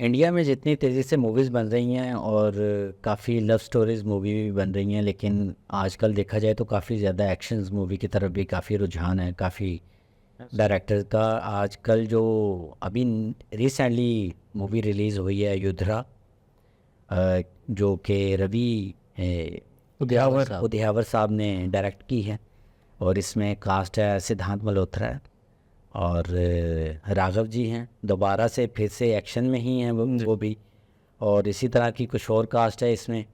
India में जितनी तेज़ी से मूवीज़ बन रही हैं और काफ़ी लव स्टोरीज़ मूवी भी बन रही हैं, लेकिन आजकल देखा जाए तो काफ़ी ज़्यादा एक्शंस मूवी की तरफ भी काफ़ी रुझान है। काफ़ी डायरेक्टर का आजकल जो अभी रिसेंटली मूवी रिलीज़ हुई है युद्धरा, जो कि रवि उदियावर साहब ने डायरेक्ट की है, और इसमें कास्ट है सिद्धांत मल्होत्रा है और राघव जी हैं। दोबारा से फिर से एक्शन में ही हैं वो भी, और इसी तरह की कुछ और कास्ट है इसमें।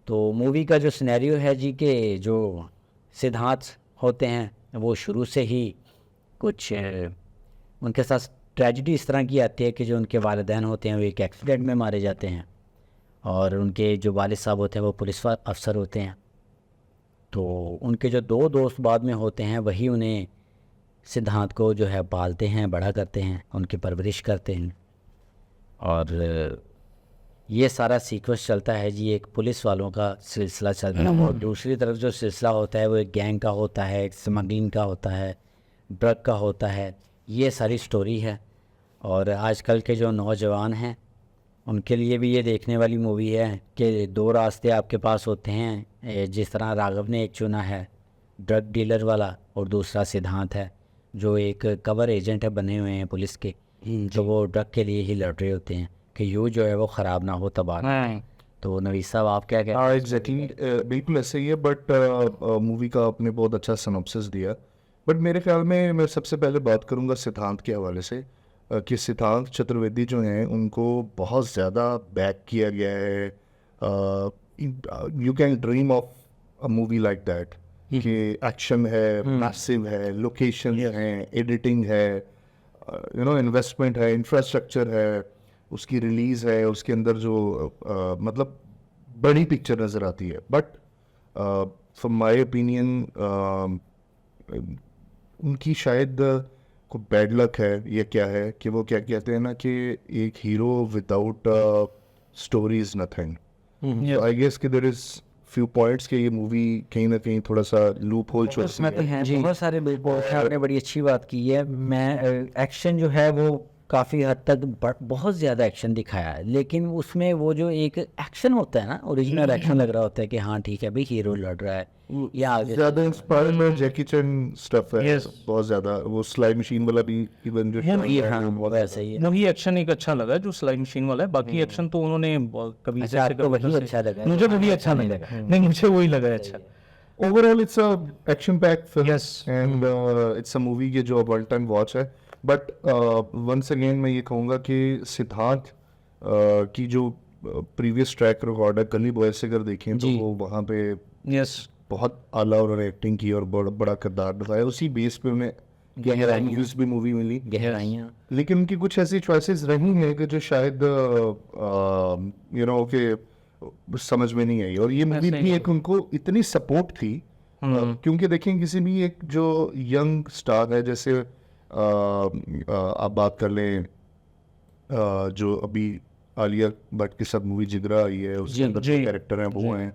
तो मूवी का जो सिनेरियो है जी के जो सिद्धांत होते हैं वो शुरू से ही कुछ उनके साथ ट्रेजिडी इस तरह की आती है कि जो उनके वालिदैन होते हैं वो एक एक्सीडेंट में मारे जाते हैं, और उनके जो वालिद साहब होते हैं वो पुलिस अफसर होते हैं। तो उनके जो दो दोस्त बाद में होते हैं वही उन्हें सिद्धांत को जो है पालते हैं, बड़ा करते हैं, उनकी परवरिश करते हैं। और ये सारा सीक्वेंस चलता है जी, एक पुलिस वालों का सिलसिला चलता है, और दूसरी तरफ जो सिलसिला होता है वो एक गैंग का होता है, एक स्मगलिंग का होता है, ड्रग का होता है। ये सारी स्टोरी है, और आजकल के जो नौजवान हैं उनके लिए भी ये देखने वाली मूवी है कि दो रास्ते आपके पास होते हैं। जिस तरह राघव ने एक चुना है ड्रग डीलर वाला, और दूसरा सिद्धांत है जो एक कवर एजेंट है बने हुए हैं पुलिस के, जो वो ड्रग के लिए ही लड़ रहे होते हैं कि यूँ जो है वो ख़राब ना हो तबाह ना हो। तो नवीस साहब आप क्या कहते हैं? हाँ एग्जैक्टली, बिल्कुल ऐसे ही है। बट मूवी का आपने बहुत अच्छा सिनॉप्सिस दिया। बट मेरे ख्याल में मैं सबसे पहले बात करूँगा सिद्धांत के हवाले से, कि सिद्धांत चतुर्वेदी जो हैं उनको बहुत ज़्यादा बैक किया गया है। You can dream of a movie like that, कि एक्शन है, मैसिव है, लोकेशन है, एडिटिंग है, इन्वेस्टमेंट है, इंफ्रास्ट्रक्चर है, उसकी रिलीज़ है, उसके अंदर जो मतलब बड़ी पिक्चर नज़र आती है। बट फ्रॉम माय ओपिनियन उनकी शायद को बैड लक है या क्या है, कि वो क्या कहते हैं ना कि एक hero without story is nothing. तो आई गेस कि देयर इज फ्यू पॉइंट्स के ये मूवी कहीं ना कहीं थोड़ा सा लूप होल उसमें तो हैं बहुत सारे बिल्कुल, आपने बड़ी अच्छी बात की है। मैं एक्शन जो है वो काफ़ी हद तक बहुत ज़्यादा एक्शन दिखाया है, लेकिन उसमें वो जो एक एक्शन होता है ना, ओरिजिनल एक्शन लग रहा होता है कि हाँ ठीक है भाई हीरो लड़ रहा है, या आगे ज़्यादा इंस्पायर्ड में जैकी चैन स्टफ है। बहुत ज़्यादा वो स्लाई मशीन वाला भी इवन जो वैसे ही है। वही एक्शन एक अच्छा लगा जो स्लाई मशीन वाला है। बाकी एक्शन तो उन्होंने कभी अच्छा, आपको वही अच्छा लगा? मुझे वही अच्छा नहीं लगा। नहीं, मुझे वही लगा अच्छा। Overall it's a action packed film Yes. And it's a movie की जो वन टाइम वॉच है। बट वंस अगेन मैं ये कहूँगा कि सिद्धांत की जो प्रीवियस ट्रैक रिकॉर्ड है गली बॉय से अगर देखें तो वो वहाँ पे यस बहुत आला उन्होंने एक्टिंग की और बड़ा किरदार निभाया। उसी बेस पे उन्हें गहराइयाँ भी मूवी मिली, गहराइयाँ। लेकिन उनकी कुछ ऐसी चॉइसेस रही हैं कि जो शायद के समझ में नहीं आई। और ये मूवी भी एक उनको इतनी सपोर्ट थी, क्योंकि देखें किसी भी एक जो यंग स्टार है, जैसे आप बात कर लें जो अभी आलिया भट्ट के साथ मूवी जिगरा आई है, उसके अंदर जो कैरेक्टर हैं वो हैं,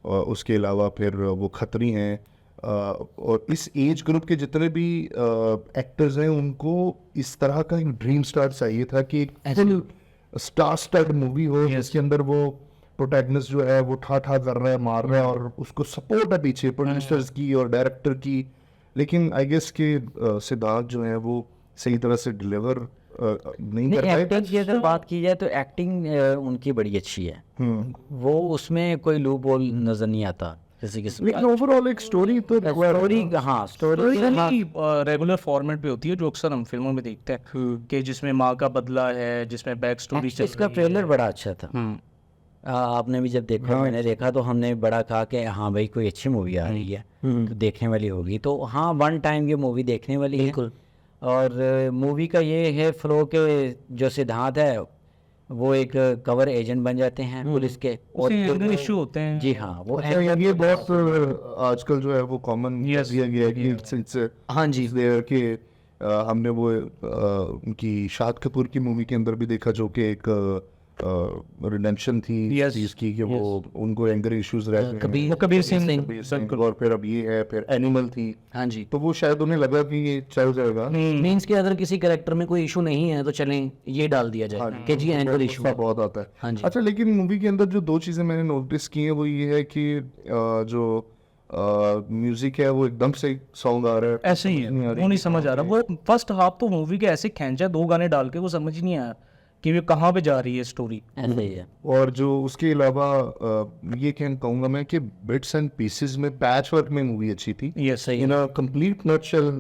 और उसके अलावा फिर वो खत्री हैं, और इस एज ग्रुप के जितने भी एक्टर्स हैं उनको इस तरह का एक ड्रीम स्टार चाहिए था कि एक फुल स्टार स्टड मूवी हो जिसके अंदर वो प्रोटैगनिस्ट जो है वो ठा कर रहा है, मार रहा है, और उसको सपोर्ट है पीछे प्रोड्यूसर्स की और डायरेक्टर की। लेकिन आई गेस के सिद्धांत जो है वो सही तरह से डिलीवर नहीं कर पाए। एक्टिंग की अगर बात की जाए तो एक्टिंग उनकी बड़ी अच्छी है, वो उसमें कोई लूप होल नजर नहीं आता किसी किस्म। लेकिन ओवरऑल एक स्टोरी तो स्टोरी, हाँ स्टोरी रेगुलर फॉर्मेट पे होती है जो अक्सर हम फिल्मों में देखते हैं कि जिसमें माँ का बदला है, जिसमें बैक स्टोरी इसका ट्रेलर बड़ा अच्छा था। आपने भी जब देखा, मैंने देखा तो हमने बड़ा कहा कि हाँ भाई कोई अच्छी मूवी आ रही है तो देखने वाली होगी। तो हाँ वन टाइम ये मूवी देखने वाली है। और मूवी का ये है फ्लो के जो सिद्धांत है वो एक कवर एजेंट बन जाते हैं पुलिस के, और इशू होते हैं। जी हाँ, वो ये बहुत आजकल जो है वो कॉमन दिया गया है कि हाँ जी कि हमने वो उनकी शाहिद कपूर की मूवी के अंदर भी देखा जो कि एक रिडेम्पशन थी Yes, चीज़ की कि वो उनको एंगर इश्यूज रहते हैं, वो कबीर सिंह कबीर सिंह, और फिर अब ये है, फिर एनिमल थी, हाँ जी, तो वो शायद उन्हें लगा कि ये चल जाएगा। मीन्स कि अगर किसी कैरेक्टर में कोई इशू नहीं है तो चलें ये डाल दिया जाए कि जी एंगर इशू गुस्सा बहुत आता है। हाँ जी। अच्छा, लेकिन मूवी के अंदर जो 2 चीज़ें मैंने नोटिस की हैं वो ये है कि जो म्यूजिक है वो एकदम से सॉन्ग आ रहा है, ऐसे ही है, नहीं आ रही। वो नहीं समझ आ रहा। वो फर्स्ट हाफ तो मूवी के ऐसे खींचा 2 गाने डाल के, वो समझ ही नहीं आया कि वे कहाँ पे जा रही है स्टोरी। ऐसे ही है। और जो उसके अलावा ये कहूँगा मैं कि बिट्स एंड पीसेस में, पैच वर्क में मूवी अच्छी थी। यस, सही in a complete nutshell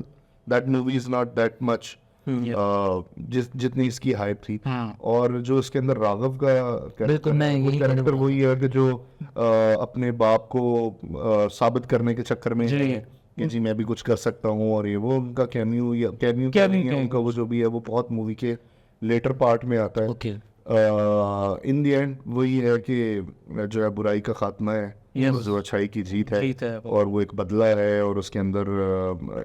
that movie is not that much जितनी इसकी हाइप थी। और जो इसके अंदर राघव का बिल्कुल, मैं यही कैरेक्टर वही है कि जो अपने बाप को साबित करने के चक्कर में है कि जी मैं भी कुछ कर सकता हूँ, और ये वो उनका कैमियो उनका वो जो भी है वो बहुत मूवी के लेटर पार्ट में आता है। ओके, इन द एंड वही है कि जो है बुराई का खात्मा है, Yes. जो अच्छाई की जीत जीत है। और वो एक बदला है, और उसके अंदर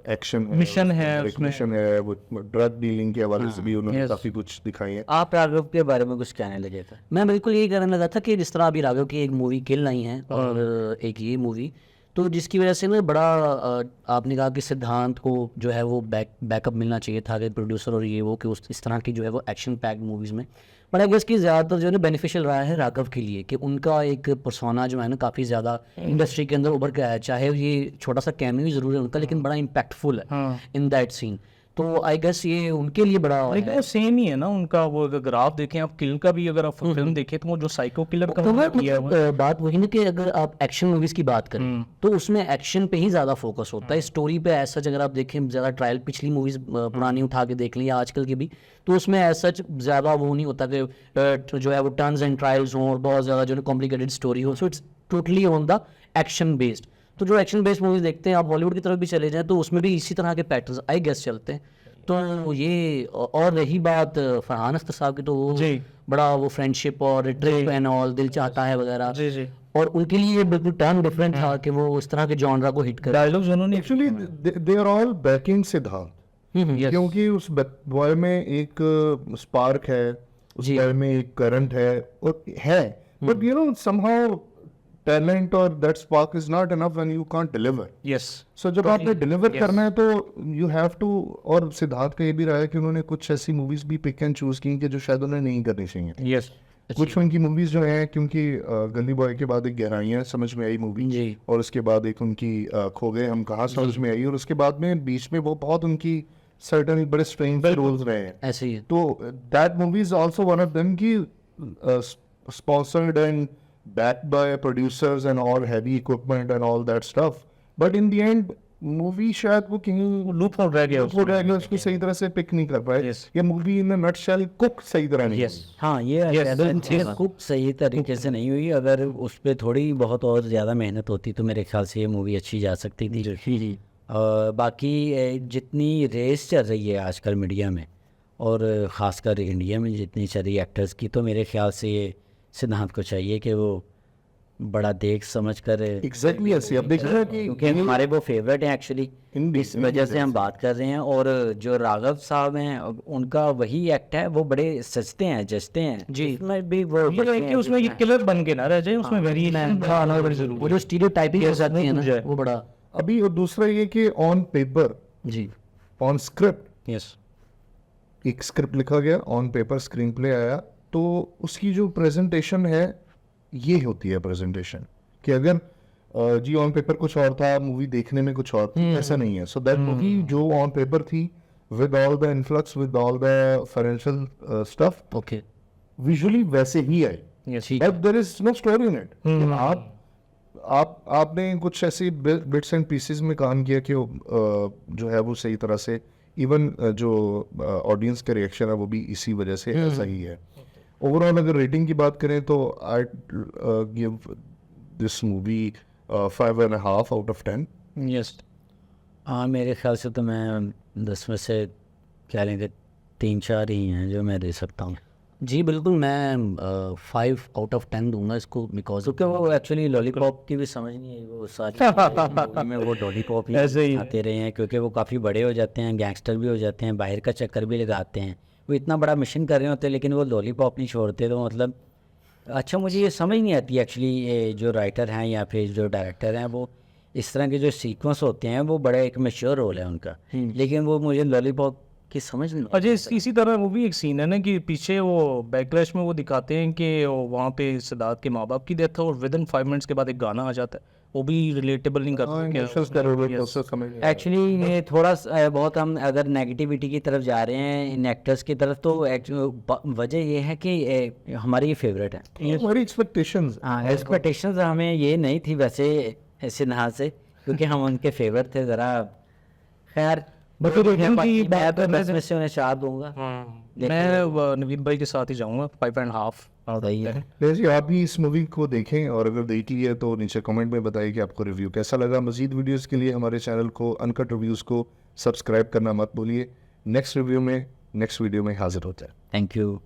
एक्शन है, मिशन है एक उसमें। मिशन है, वो ड्रग डीलिंग के हवाले से भी उन्होंने Yes. काफी कुछ दिखाई है। आप राघव के बारे में कुछ कहने लगे थे। मैं बिल्कुल यही कहने लगा था कि जिस तरह अभी राघव की एक मूवी किल आई है और एक ये मूवी, तो जिसकी वजह से ना बड़ा आपने कहा कि सिद्धांत को जो है वो बैकअप मिलना चाहिए था कि प्रोड्यूसर और ये वो कि उस इस तरह की जो है वो एक्शन पैक्ड मूवीज़ में, बट आई गेस कि ज़्यादातर जो है ना बेनिफिशियल रहा है राघव के लिए कि उनका एक पर्सोना जो है ना काफ़ी ज़्यादा इंडस्ट्री के अंदर उभर के आया है। चाहे ये छोटा सा कैमियो ज़रूर है उनका, लेकिन बड़ा इम्पैक्टफुल है इन दैट सीन। तो आई गेस ये उनके लिए बड़ा लेकिन वो सेम ही है ना उनका। वो अगर आप देखें, आप किल का भी अगर आप फिल्म देखें तो वो जो साइको किलर का तो मैं किया हुआ है। बात वही ना कि अगर आप एक्शन मूवीज की बात करें तो उसमें एक्शन पे ही ज़्यादा फोकस होता है, स्टोरी पे ऐसा अगर आप देखें ज़्यादा ट्रायल, पिछली मूवीज पुरानी उठा के देख ली या आजकल की भी, तो उसमें ऐसा ज़्यादा वो नहीं होता कि जो है वो टर्न्स एंड ट्रायल्स हों और बहुत ज़्यादा जो है कॉम्प्लिकेटेड स्टोरी हो। So it's totally on the action based. तो जो एक्शन बेस्ड मूवीज देखते हैं, आप बॉलीवुड की तरफ भी चले जाएँ तो उसमें भी इसी तरह के पैटर्न्स आई गेस चलते हैं। तो ये, और रही बात फरहान अख्तर साहब की, तो वो जी। बड़ा वो फ्रेंडशिप और ट्रिप एंड ऑल, दिल चाहता है वगैरह, जी जी, और उनके लिए बिल्कुल टर्न डिफरेंट था कि वो उस तरह के जॉनरा को हिट कर। डायलॉग्स उन्होंने actually they are all backing सिद्धांत, क्योंकि उस बॉय में एक स्पार्क है, उस बॉय में एक करंट है, but you know somehow talent और that spark is not enough when you can't deliver. Yes, so जब आपने डिलीवर करना है तो यू हैव टू। और सिद्धार्थ का ये भी रहा है कि उन्होंने कुछ ऐसी मूवीज भी पिक एंड चूज की कि जो शायद उन्हें नहीं करनी चाहिए। यस, कुछ उनकी मूवीज जो हैं, क्योंकि गली बॉय के बाद एक गहराइयाँ समझ में आई मूवी, जी। और उसके बाद एक उनकी खो गए हम कहाँ समझ में आई, और उसके बाद में बीच में वो बहुत उनकी सर्टन बड़े स्ट्रेंज रोल्स रहे हैं। ऐसे ही है। तो that movie is also one of them की sponsored and backed by producers and all heavy equipment and all that stuff, but in the end movie शायद वो कहीं लूप हो रह गया वो रह गया, उसको सही तरह से पिक नहीं कर पाए। Yes. ये मूवी इन नटशेल कुक सही तरह नहीं यस, हाँ, ये खूब सही तरीके से नहीं हुई। अगर उस पर थोड़ी बहुत और ज़्यादा मेहनत होती तो मेरे ख्याल से ये मूवी अच्छी जा सकती थी। बाकी जितनी रेस चल रही है आजकल मीडिया में, और ख़ासकर इंडिया में जितनी चल रही है एक्टर्स की, तो मेरे ख्याल से ये सिद्धांत को चाहिए कि वो बड़ा देख समझ कर, एग्जैक्टली ऐसे। अब देखिए कि क्योंकि हमारे वो फेवरेट हैं एक्चुअली, इस वजह से हम बात कर रहे हैं। और जो राघव साहब हैं उनका वही एक्ट है, वो बड़े सजते हैं जचते हैं जी। उसमें भी वो ये है कि उसमें ये किलर बन के ना रह जाए, उसमें वेरिएशन आना बड़ी जरूरी वो जो स्टीरियोटाइपिंग हो जाती है ना, वो बड़ा। अभी और दूसरा ये कि ऑन पेपर, जी, ऑन स्क्रिप्ट, यस, एक स्क्रिप्ट लिखा गया, ऑन पेपर स्क्रीन प्ले आया, तो उसकी जो प्रेजेंटेशन है ये होती है प्रेजेंटेशन, कि अगर जी ऑन पेपर कुछ और था, मूवी देखने में कुछ और थी, ऐसा नहीं है। सो दैट मूवी जो ऑन पेपर थी with all the influx, with all the financial stuff, okay, visually वैसे ही आई, yes, but there is no story in it. आपने कुछ ऐसी बिट्स एंड पीसेस में काम किया कि जो है वो सही तरह से, इवन जो ऑडियंस का रिएक्शन है वो भी इसी वजह से ऐसा ही है। ओवरऑल अगर रेटिंग की बात करें तो I give this movie 5.5 out of 10। Yes. हाँ, मेरे ख्याल से तो मैं 10 में से कह लेंगे 3-4 ही हैं जो मैं दे सकता हूँ। जी बिल्कुल, मैं 5 आउट ऑफ 10 दूंगा इसको, बिकॉज क्योंकि वो एक्चुअली लॉलीपॉप की भी समझ नहीं आई, वो सारी में वो लॉलीपॉप ही ऐसे ही आते रहे हैं, क्योंकि वो काफ़ी बड़े हो जाते हैं, गैंगस्टर भी हो जाते हैं, बाहर का चक्कर भी लगाते हैं, वो इतना बड़ा मिशन कर रहे होते लेकिन वो लॉलीपॉप नहीं छोड़ते, तो मतलब अच्छा मुझे ये समझ नहीं आती एक्चुअली जो राइटर हैं या फिर जो डायरेक्टर हैं वो इस तरह के जो सीक्वेंस होते हैं वो बड़ा एक मैच्योर रोल है उनका, लेकिन वो मुझे लॉलीपॉप की समझ नहीं आती। अजय इसी तरह वो भी एक सीन है ना कि पीछे वो बैकलैश में वो दिखाते हैं कि वहाँ पे सिद्धार्थ के माँ बाप की डेथ है और विद इन 5 मिनट्स के बाद एक गाना आ जाता है, वो भी रिलेटेबल नहीं करता Emotions का रोल प्रोसेस समझ नहीं आया। एक्चुअली ये थोड़ा बहुत हम अगर नेगेटिविटी की तरफ जा रहे हैं इन एक्टर्स की तरफ, तो वजह ये है कि हमारी ये फेवरेट है। हमारी एक्सपेक्टेशंस हाँ, एक्सपेक्टेशंस हमें ये नहीं थी वैसे सिन्हा से, क्योंकि हम उनके फेवरेट थे ज़रा। खैर बट मैं तो 10 में से उन्हें 4 दूंगा। मैं नवीन भाई के साथ ही जाऊँगा 5.5। सही है। वैसे आप भी इस मूवी को देखें और अगर देख लिया तो नीचे कमेंट में बताइए कि आपको रिव्यू कैसा लगा। मजीद वीडियोस के लिए हमारे चैनल को अनकट रिव्यूज़ को सब्सक्राइब करना मत भूलिए। नेक्स्ट वीडियो में हाजिर होता है। Thank you.